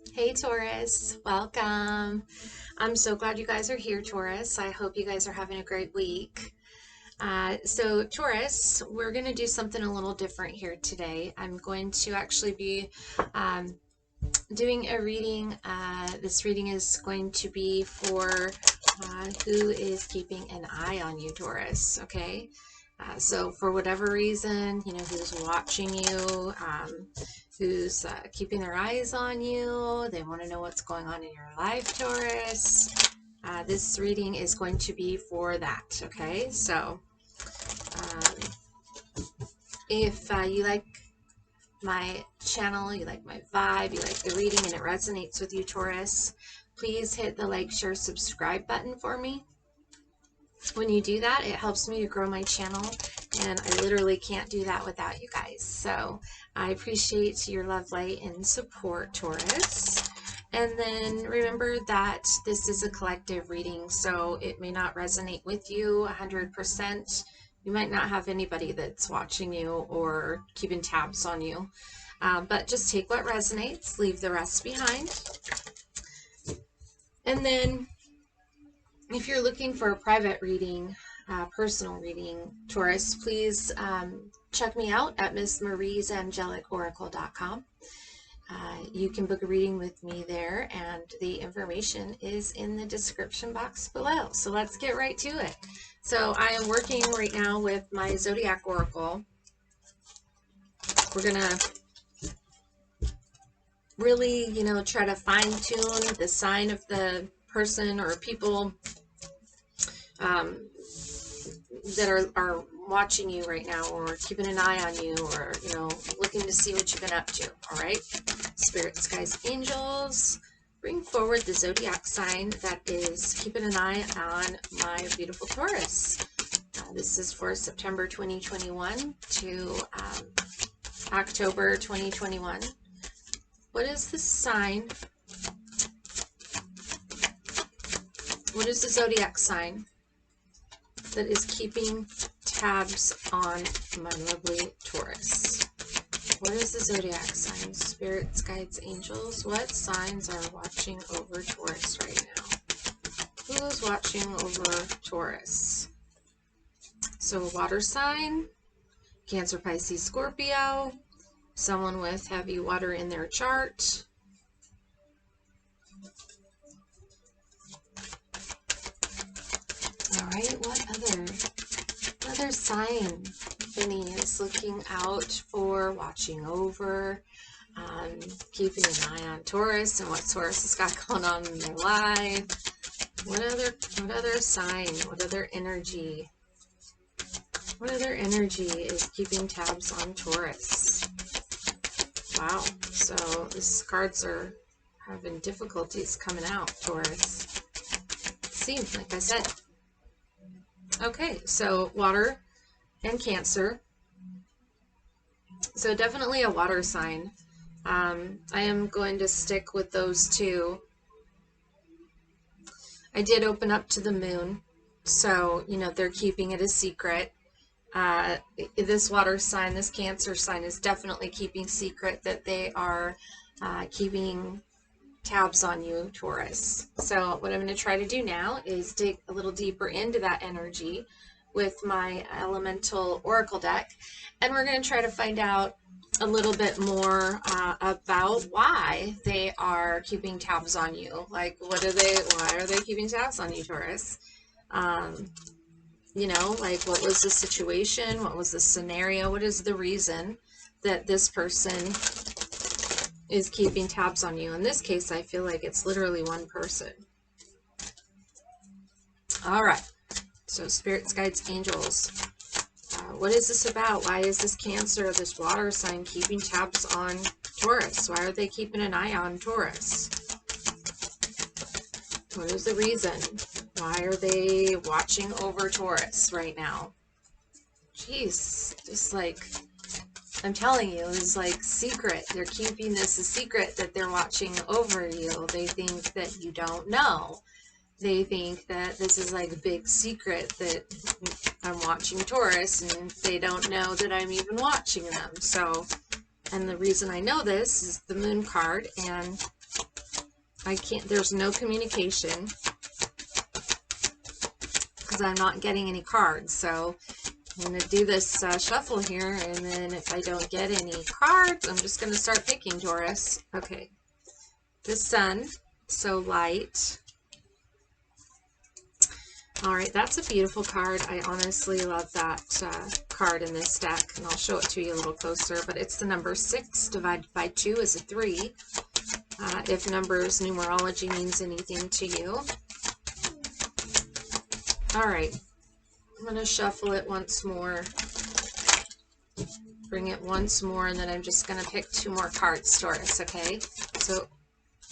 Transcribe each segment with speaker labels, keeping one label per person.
Speaker 1: Hey Taurus, welcome. I'm so glad you guys are here, Taurus. I hope you guys are having a great week. So Taurus, we're going to do something a little different here today. I'm going to actually be um, doing a reading. This reading is going to be for who is keeping an eye on you, Taurus, okay? So for whatever reason, who's watching you, who's keeping their eyes on you, they want to know what's going on in your life, Taurus. This reading is going to be for that, okay? So um, if you like my channel, you like my vibe, you like the reading, and it resonates with you, Taurus, please hit the like, share, subscribe button for me. When you do that, it helps me to grow my channel, and I literally can't do that without you guys. So I appreciate your love, light, and support, Taurus. And then remember that this is a collective reading, so it may not resonate with you 100%. You might not have anybody that's watching you or keeping tabs on you, but just take what resonates, leave the rest behind. And then if you're looking for a private reading, personal reading, Taurus, please check me out at MissMariesAngelicOracle.com. You can book a reading with me there, and the information is in the description box below. So let's get right to it. So I am working right now with my Zodiac Oracle. We're going to really, try to fine-tune the sign of the person or people that are watching you right now, or keeping an eye on you, or looking to see what you've been up to. All right, spirits, guides, angels, bring forward the zodiac sign that is keeping an eye on my beautiful Taurus. This is for September 2021 to October 2021. What is the sign? What is the zodiac sign that is keeping tabs on my lovely Taurus? What is the zodiac sign? Spirits, guides, angels. What signs are watching over Taurus right now? Who is watching over Taurus? So a water sign, Cancer, Pisces, Scorpio, someone with heavy water in their chart. All right, what other sign, Finny, is looking out for, watching over, keeping an eye on Taurus and what Taurus has got going on in their life? What other sign? What other energy? What other energy is keeping tabs on Taurus? Wow. So these cards are having difficulties coming out, Taurus. See, like I said. Okay, so water and Cancer. So definitely a water sign. I am going to stick with those two. I did open up to the moon, so they're keeping it a secret. This water sign, this Cancer sign, is definitely keeping secret that they are keeping tabs on you, Taurus. So what I'm going to try to do now is dig a little deeper into that energy with my elemental oracle deck, and we're going to try to find out a little bit more about why they are keeping tabs on you. Like, why are they keeping tabs on you, Taurus? Like, what was the situation? What was the scenario? What is the reason that this person is keeping tabs on you? In this case, I feel like it's literally one person. All right. So spirits, guides, angels. What is this about? Why is this Cancer, this water sign, keeping tabs on Taurus? Why are they keeping an eye on Taurus? What is the reason? Why are they watching over Taurus right now? Jeez, just like, I'm telling you, it's like secret. They're keeping this a secret that they're watching over you. They think that you don't know. They think that this is like a big secret that I'm watching Taurus, and they don't know that I'm even watching them. So, and the reason I know this is the moon card, and I can't, there's no communication because I'm not getting any cards. So I'm going to do this shuffle here, and then if I don't get any cards, I'm just going to start picking, Taurus. Okay. The Sun, so light. All right, that's a beautiful card. I honestly love that card in this deck, and I'll show it to you a little closer, but it's the number 6 divided by 2 is a 3. If numbers numerology means anything to you. All right, I'm going to shuffle it once more, bring it once more, and then I'm just going to pick 2 more cards, Taurus, okay? So,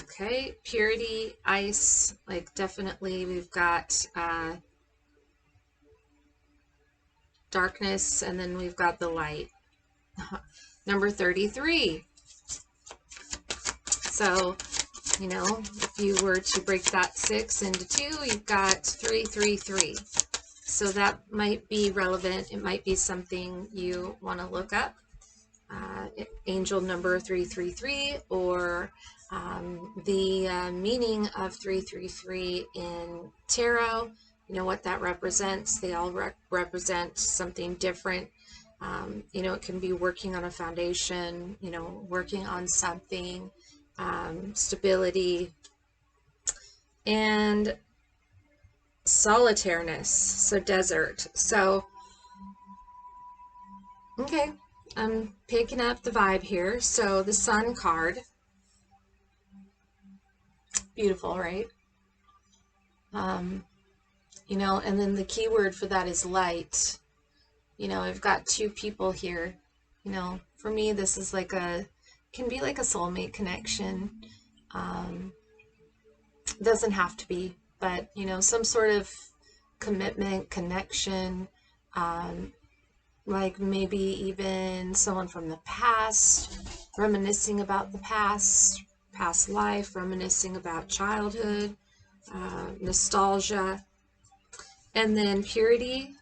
Speaker 1: okay, purity, ice, like definitely we've got darkness, and then we've got the light. Number 33. So, you know, if you were to break that 6 into 2, you've got 333. So that might be relevant. It might be something you want to look up. Angel number 333, or the meaning of 333 in tarot. You know what that represents. They all represent something different. You know, it can be working on a foundation, you know, working on something, stability, and solitariness, so desert. So, okay, I'm picking up the vibe here. So the Sun card, beautiful, right? You know, and then the key word for that is light. You know, I've got 2 people here. You know, for me, this is like can be like a soulmate connection. Doesn't have to be, but, you know, some sort of commitment, connection, like maybe even someone from the past, reminiscing about the past life, reminiscing about childhood, nostalgia. And then purity,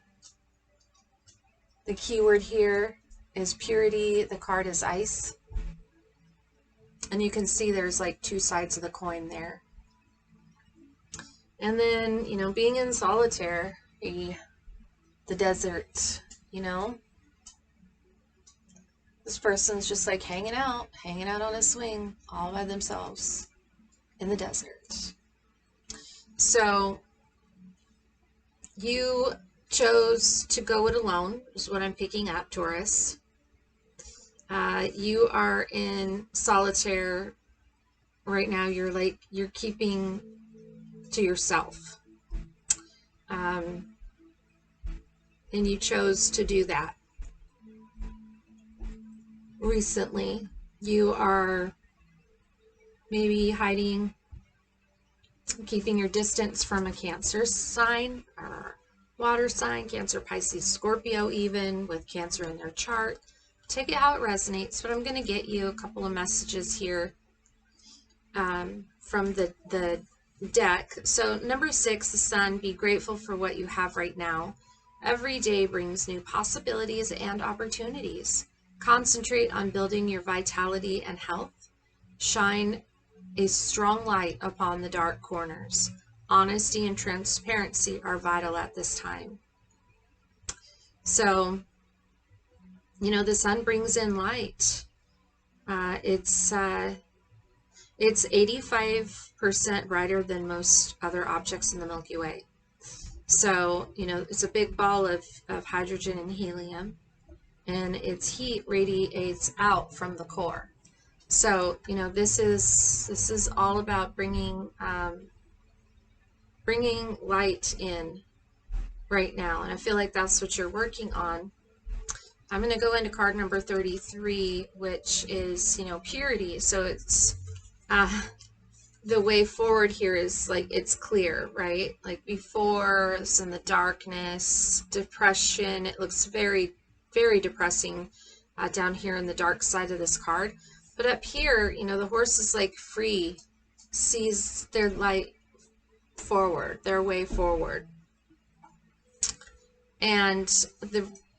Speaker 1: the key word here is purity. The card is ice. And you can see there's like 2 sides of the coin there. And then, you know, being in solitaire, the desert, you know. This person's just like hanging out on a swing all by themselves in the desert. So you chose to go it alone, is what I'm picking up, Taurus. You are in solitaire right now. You're keeping to yourself. And you chose to do that. Recently, you are maybe hiding, keeping your distance from a Cancer sign or water sign, Cancer, Pisces, Scorpio, even with Cancer in their chart. Take it how it resonates, but I'm going to get you a couple of messages here from the deck. So number 6, the Sun, be grateful for what you have right now. Every day brings new possibilities and opportunities. Concentrate on building your vitality and health. Shine a strong light upon the dark corners. Honesty and transparency are vital at this time. So, you know, the Sun brings in light. It's 85% brighter than most other objects in the Milky Way. So, you know, it's a big ball of hydrogen and helium, and its heat radiates out from the core. So, you know, this is all about bringing light in right now, and I feel like that's what you're working on. I'm going to go into card number 33, which is, you know, purity. So it's the way forward here is like it's clear, right? Like before, it's in the darkness, depression. It looks very, very depressing down here in the dark side of this card. But up here, you know, the horse is like free, sees their light forward, their way forward. And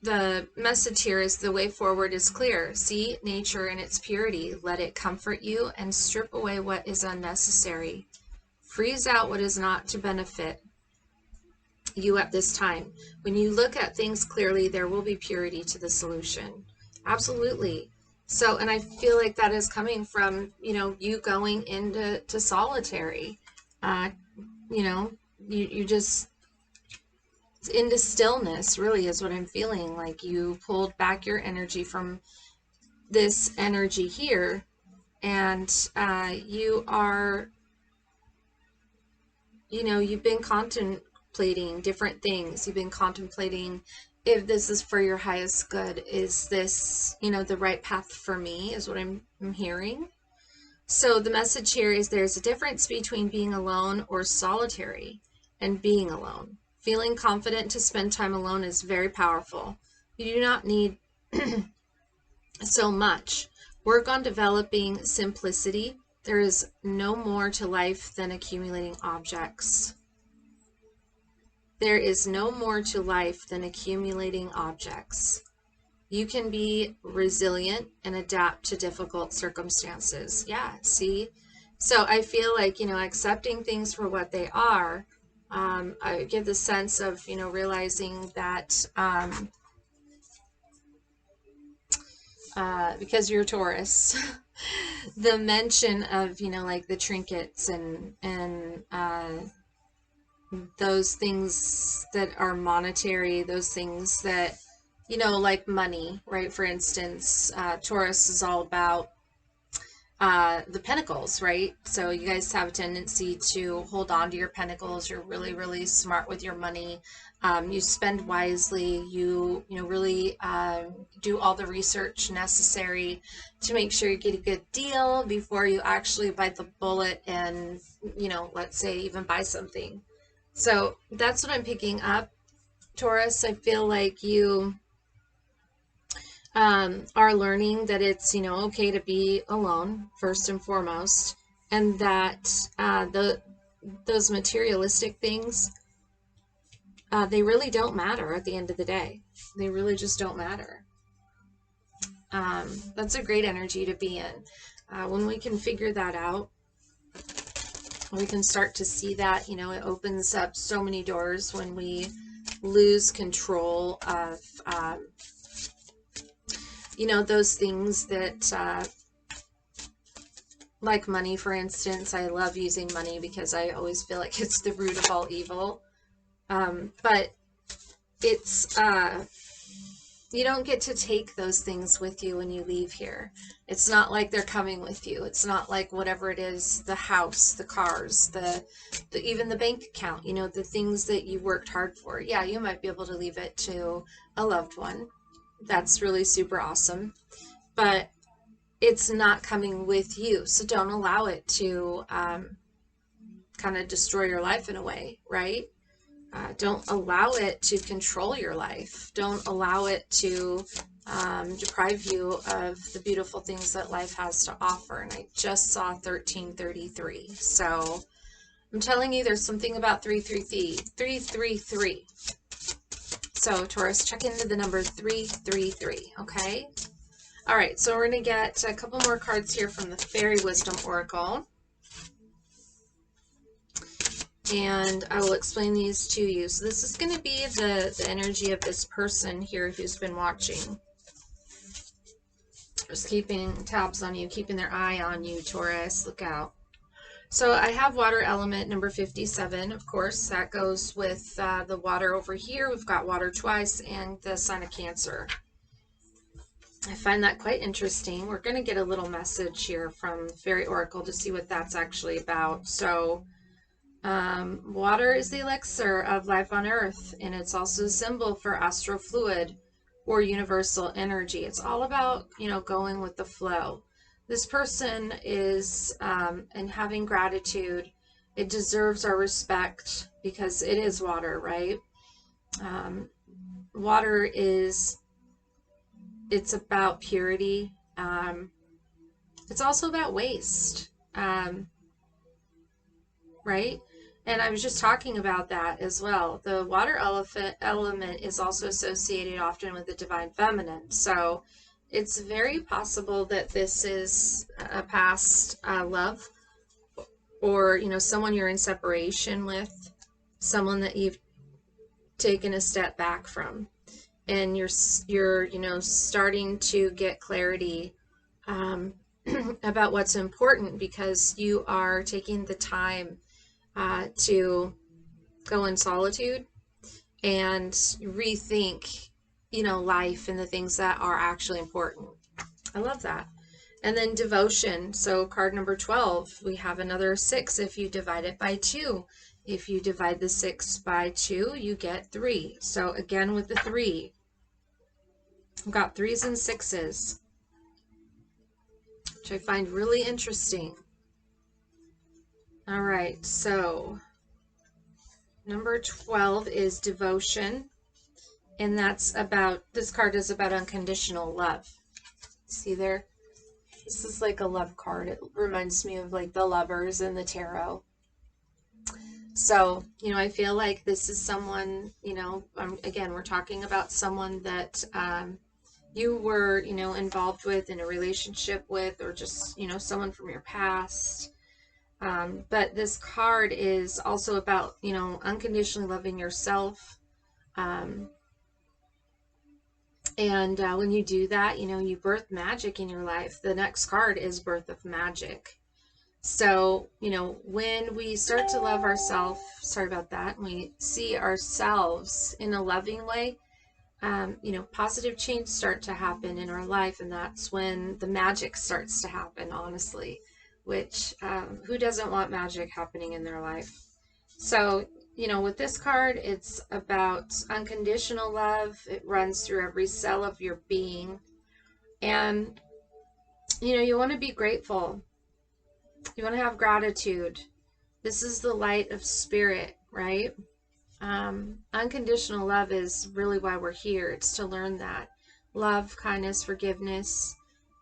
Speaker 1: the message here is the way forward is clear. See nature in its purity. Let it comfort you and strip away what is unnecessary. Freeze out what is not to benefit you at this time. When you look at things clearly, there will be purity to the solution. Absolutely. So, and I feel like that is coming from, you going into solitary. You just into stillness, really, is what I'm feeling. Like you pulled back your energy from this energy here, and you are, you've been contemplating different things. You've been contemplating if this is for your highest good. Is this, the right path for me, is what I'm hearing. So the message here is there's a difference between being alone or solitary and being alone. Feeling confident to spend time alone is very powerful. You do not need so much. Work on developing simplicity. There is no more to life than accumulating objects. There is no more to life than accumulating objects. You can be resilient and adapt to difficult circumstances. Yeah, see? So I feel like, accepting things for what they are, I get the sense of, realizing that because you're Taurus, the mention of, like the trinkets and those things that are monetary, those things that, like money, right? For instance, Taurus is all about the pentacles, right? So you guys have a tendency to hold on to your pentacles. You're really, really smart with your money. You spend wisely. You really do all the research necessary to make sure you get a good deal before you actually bite the bullet and, let's say even buy something. So that's what I'm picking up, Taurus. I feel like you are learning that it's, okay to be alone first and foremost, and that those materialistic things, they really don't matter at the end of the day. They really just don't matter. That's a great energy to be in. When we can figure that out, we can start to see that, it opens up so many doors when we lose control of those things that, like money, for instance. I love using money because I always feel like it's the root of all evil. But it's, you don't get to take those things with you when you leave here. It's not like they're coming with you. It's not like whatever it is, the house, the cars, even the bank account, the things that you worked hard for. Yeah, you might be able to leave it to a loved one. That's really super awesome. But it's not coming with you. So don't allow it to kind of destroy your life in a way, right? Don't allow it to control your life. Don't allow it to deprive you of the beautiful things that life has to offer. And I just saw 1333. So I'm telling you, there's something about 333. So Taurus, check into the number 333, okay? All right, so we're going to get a couple more cards here from the Fairy Wisdom Oracle. And I will explain these to you. So this is going to be the energy of this person here who's been watching. Just keeping tabs on you, keeping their eye on you, Taurus. Look out. So I have water element number 57, of course. That goes with the water over here. We've got water twice and the sign of Cancer. I find that quite interesting. We're going to get a little message here from Fairy Oracle to see what that's actually about. So water is the elixir of life on Earth, and it's also a symbol for astral fluid or universal energy. It's all about, going with the flow. This person is, and having gratitude, it deserves our respect because it is water, right? Water is, it's about purity. It's also about waste, right? And I was just talking about that as well. The water element is also associated often with the divine feminine. So it's very possible that this is a past love, or, you know, someone you're in separation with, someone that you've taken a step back from, and you're you know, starting to get clarity um, about what's important, because you are taking the time to go in solitude and rethink, you know, life and the things that are actually important. I love that. And then devotion. So card number 12, we have another 6 if you divide it by 2. If you divide the 6 by 2, you get 3. So again with the 3, I've got 3s and 6s, which I find really interesting. All right, so number 12 is devotion. And that's about, this card is about unconditional love. See there? This is like a love card. It reminds me of like the Lovers in the tarot. So, you know, I feel like this is someone, you know, again, we're talking about someone that you were, you know, involved with, in a relationship with, or just, you know, someone from your past. But this card is also about, you know, unconditionally loving yourself. And when you do that, you know, you birth magic in your life. The next card is birth of magic. So, you know, when we start to love ourselves, sorry about that, and we see ourselves in a loving way, you know, positive change start to happen in our life. And that's when the magic starts to happen, honestly, which who doesn't want magic happening in their life? So, you know, with this card, it's about unconditional love. It runs through every cell of your being. And, you know, you want to be grateful. You want to have gratitude. This is the light of spirit, right? Unconditional love is really why we're here. It's to learn that. Love, kindness, forgiveness.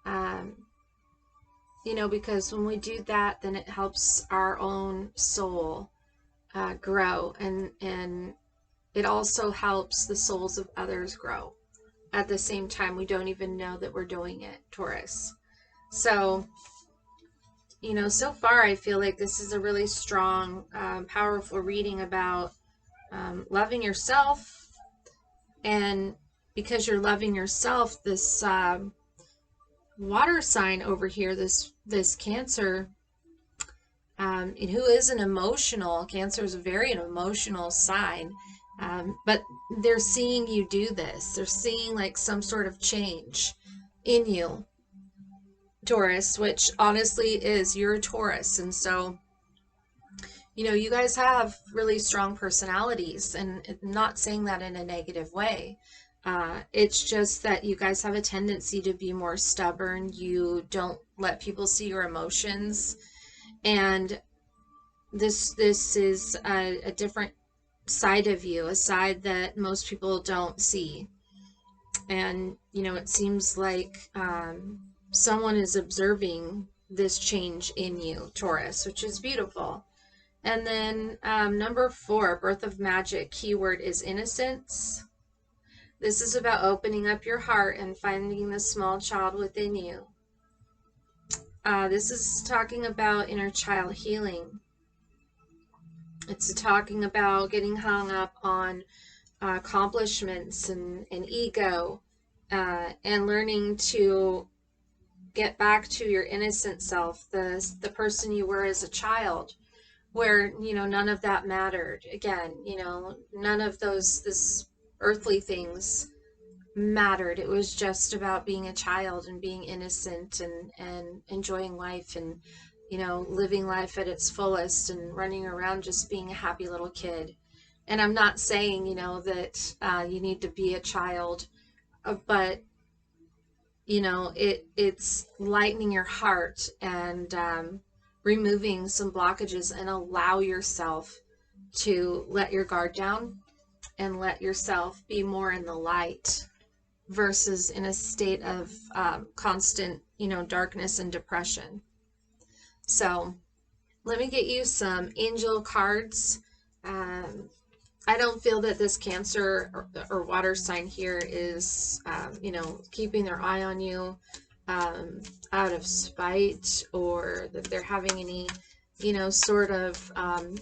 Speaker 1: You know, because when we do that, then it helps our own soul grow, and it also helps the souls of others grow at the same time. We don't even know that we're doing it, Taurus. So, you know, so far I feel like this is a really strong, powerful reading about loving yourself. And because you're loving yourself, this water sign over here, this Cancer, who is an emotional, Cancer is a very an emotional sign, but they're seeing you do this. They're seeing like some sort of change in you, Taurus, which honestly is, you're a Taurus. And so, you know, you guys have really strong personalities, and I'm not saying that in a negative way. It's just that you guys have a tendency to be more stubborn. You don't let people see your emotions. And this is a different side of you, a side that most people don't see. And, you know, it seems like someone is observing this change in you, Taurus, which is beautiful. And then number 4, birth of magic, keyword is innocence. This is about opening up your heart and finding the small child within you. This is talking about inner child healing. It's talking about getting hung up on accomplishments and ego, and learning to get back to your innocent self, the person you were as a child, where, you know, none of that mattered. Again, you know, none of this earthly things mattered. It was just about being a child and being innocent and enjoying life, and, you know, living life at its fullest, and running around just being a happy little kid. And I'm not saying, you know, that you need to be a child, but, you know, it's lightening your heart and removing some blockages, and allow yourself to let your guard down and let yourself be more in the light, versus in a state of constant, you know, darkness and depression. So, let me get you some angel cards. I don't feel that this Cancer or water sign here is, you know, keeping their eye on you out of spite, or that they're having any, you know, sort of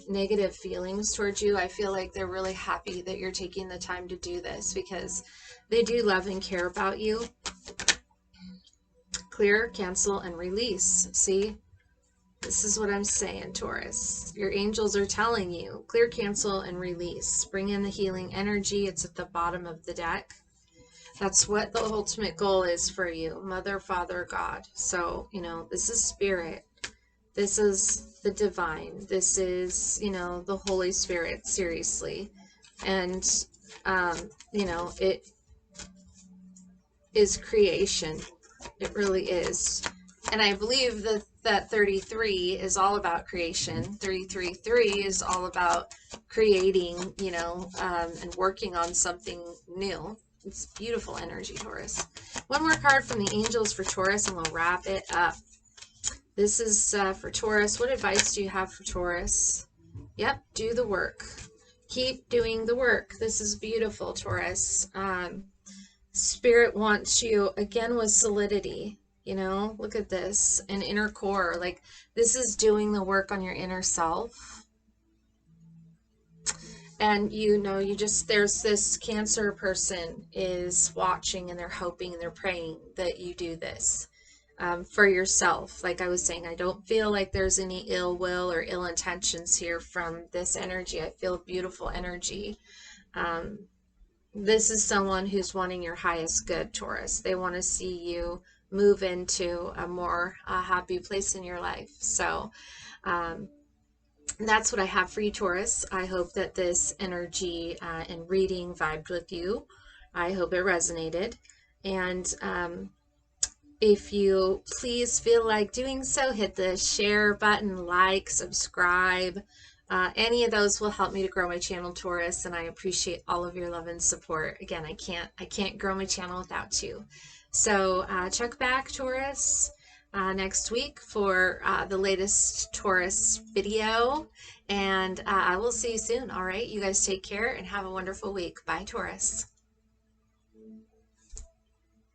Speaker 1: negative feelings towards you. I feel like they're really happy that you're taking the time to do this because they do love and care about you. Clear, cancel, and release. See? This is what I'm saying, Taurus. Your angels are telling you, clear, cancel, and release. Bring in the healing energy. It's at the bottom of the deck. That's what the ultimate goal is for you, Mother, Father, God. So, you know, this is spirit. This is the divine. This is, you know, the Holy Spirit, seriously. And, you know, it is creation. It really is. And I believe that 33 is all about creation. 333 is all about creating, you know, and working on something new. It's beautiful energy, Taurus. One more card from the angels for Taurus, and we'll wrap it up. This is for Taurus. What advice do you have for Taurus? Yep, do the work. Keep doing the work. This is beautiful, Taurus. Spirit wants you, again, with solidity. You know, look at this, an inner core. Like, this is doing the work on your inner self. And, you know, you just, there's this Cancer person is watching, and they're hoping and they're praying that you do this for yourself. Like I was saying, I don't feel like there's any ill will or ill intentions here from this energy. I feel beautiful energy. This is someone who's wanting your highest good, Taurus. They want to see you move into a more happy place in your life. So that's what I have for you, Taurus. I hope that this energy and reading vibed with you. I hope it resonated. And if you please feel like doing so, hit the share button, like, subscribe. Any of those will help me to grow my channel, Taurus, and I appreciate all of your love and support. Again, I can't grow my channel without you. So check back, Taurus, next week for the latest Taurus video, and I will see you soon. All right, you guys take care and have a wonderful week. Bye, Taurus.